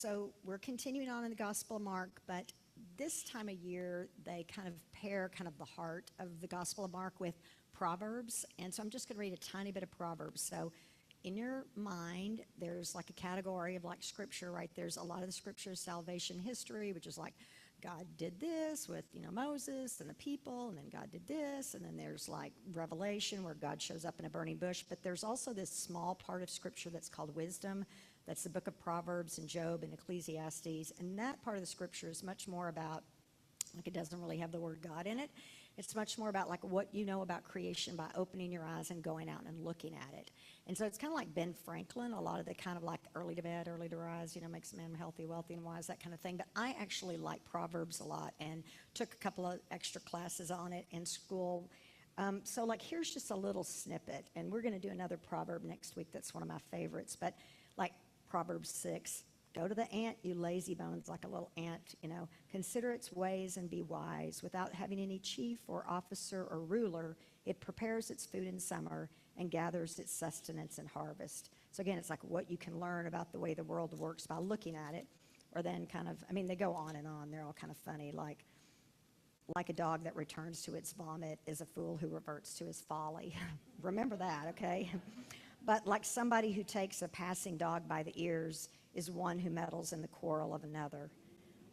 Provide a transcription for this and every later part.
So we're continuing on in the Gospel of Mark, but this time of year, they kind of pair kind of the heart of the Gospel of Mark with Proverbs. And so I'm just going to read a tiny bit of Proverbs. So in your mind, there's like a category of like scripture, right? There's a lot of the scripture salvation history, which is like God did this with, Moses and the people, and then God did this. And then there's like Revelation where God shows up in a burning bush. But there's also this small part of scripture that's called wisdom. That's the book of Proverbs and Job and Ecclesiastes. And that part of the scripture is much more about, like, it doesn't really have the word God in it. It's much more about like what you know about creation by opening your eyes and going out and looking at it. And so it's kind of like Ben Franklin, a lot of the kind of like early to bed, early to rise, makes a man healthy, wealthy, and wise, that kind of thing. But I actually like Proverbs a lot and took a couple of extra classes on it in school. So like here's just a little snippet, and we're going to do another proverb next week. That's one of my favorites. But like Proverbs 6, go to the ant, you lazy bones, like a little ant, consider its ways and be wise. Without having any chief or officer or ruler, it prepares its food in summer and gathers its sustenance in harvest. So again, it's like what you can learn about the way the world works by looking at it, or then kind of, they go on and on. They're all kind of funny, like a dog that returns to its vomit is a fool who reverts to his folly. Remember that, okay? But like somebody who takes a passing dog by the ears is one who meddles in the quarrel of another.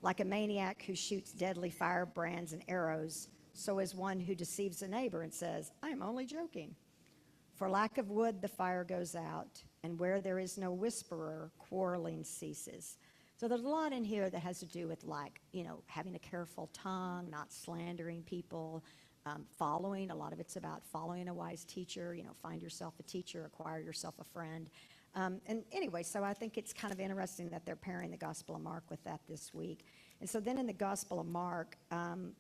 Like a maniac who shoots deadly firebrands and arrows, so is one who deceives a neighbor and says, I am only joking. For lack of wood, the fire goes out, and where there is no whisperer, quarreling ceases. So there's a lot in here that has to do with like, having a careful tongue, not slandering people, following. A lot of it's about following a wise teacher, find yourself a teacher, acquire yourself a friend. And anyway, so I think it's kind of interesting that they're pairing the Gospel of Mark with that this week. And so then in the Gospel of Mark,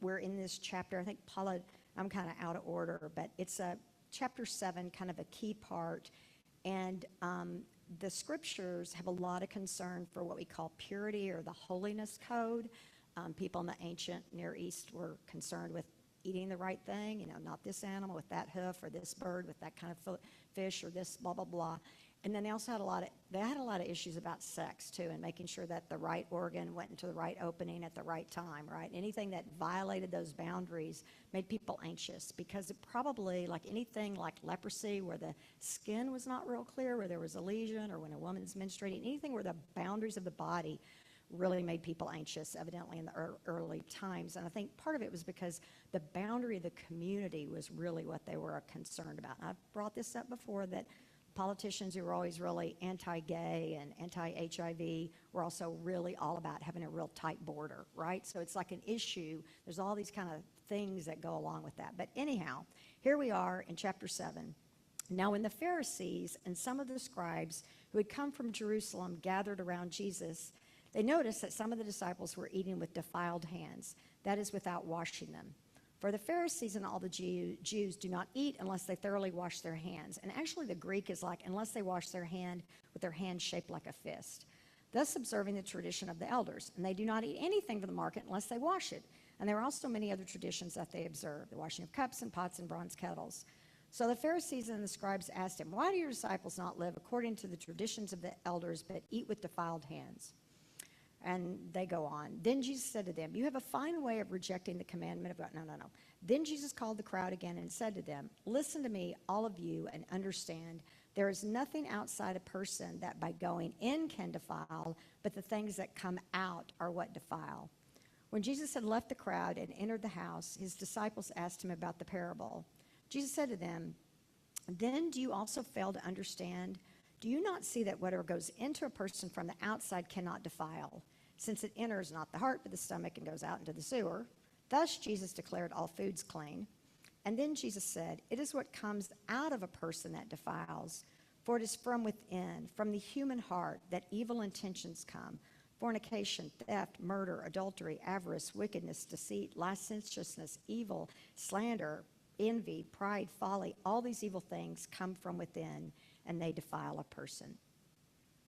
we're in this chapter. I think Paula, I'm kind of out of order, but it's chapter 7, kind of a key part. And the scriptures have a lot of concern for what we call purity or the holiness code. People in the ancient Near East were concerned with eating the right thing, not this animal with that hoof, or this bird with that kind of fish, or this blah, blah, blah. And then they also had a lot of issues about sex too, and making sure that the right organ went into the right opening at the right time, right? Anything that violated those boundaries made people anxious, because it probably, like anything like leprosy, where the skin was not real clear, where there was a lesion, or when a woman's menstruating, anything where the boundaries of the body really made people anxious, evidently in the early times. And I think part of it was because the boundary of the community was really what they were concerned about. And I've brought this up before, that politicians who were always really anti-gay and anti-HIV were also really all about having a real tight border, right? So it's like an issue. There's all these kind of things that go along with that. But anyhow, here we are in chapter 7. Now when the Pharisees and some of the scribes who had come from Jerusalem gathered around Jesus, they noticed that some of the disciples were eating with defiled hands, that is, without washing them. For the Pharisees and all the Jews do not eat unless they thoroughly wash their hands. And actually the Greek is like, unless they wash their hand with their hand shaped like a fist, thus observing the tradition of the elders. And they do not eat anything from the market unless they wash it. And there are also many other traditions that they observe, the washing of cups and pots and bronze kettles. So the Pharisees and the scribes asked him, why do your disciples not live according to the traditions of the elders, but eat with defiled hands? And they go on. Then Jesus said to them, you have a fine way of rejecting the commandment of God. No. Then Jesus called the crowd again and said to them, listen to me, all of you, and understand. There is nothing outside a person that by going in can defile, but the things that come out are what defile. When Jesus had left the crowd and entered the house, his disciples asked him about the parable. Jesus said to them, then do you also fail to understand? Do you not see that whatever goes into a person from the outside cannot defile, since it enters not the heart but the stomach and goes out into the sewer? Thus Jesus declared all foods clean. And then Jesus said, it is what comes out of a person that defiles, for it is from within, from the human heart, that evil intentions come: fornication, theft, murder, adultery, avarice, wickedness, deceit, licentiousness, evil, slander, envy, pride, folly. All these evil things come from within, and they defile a person.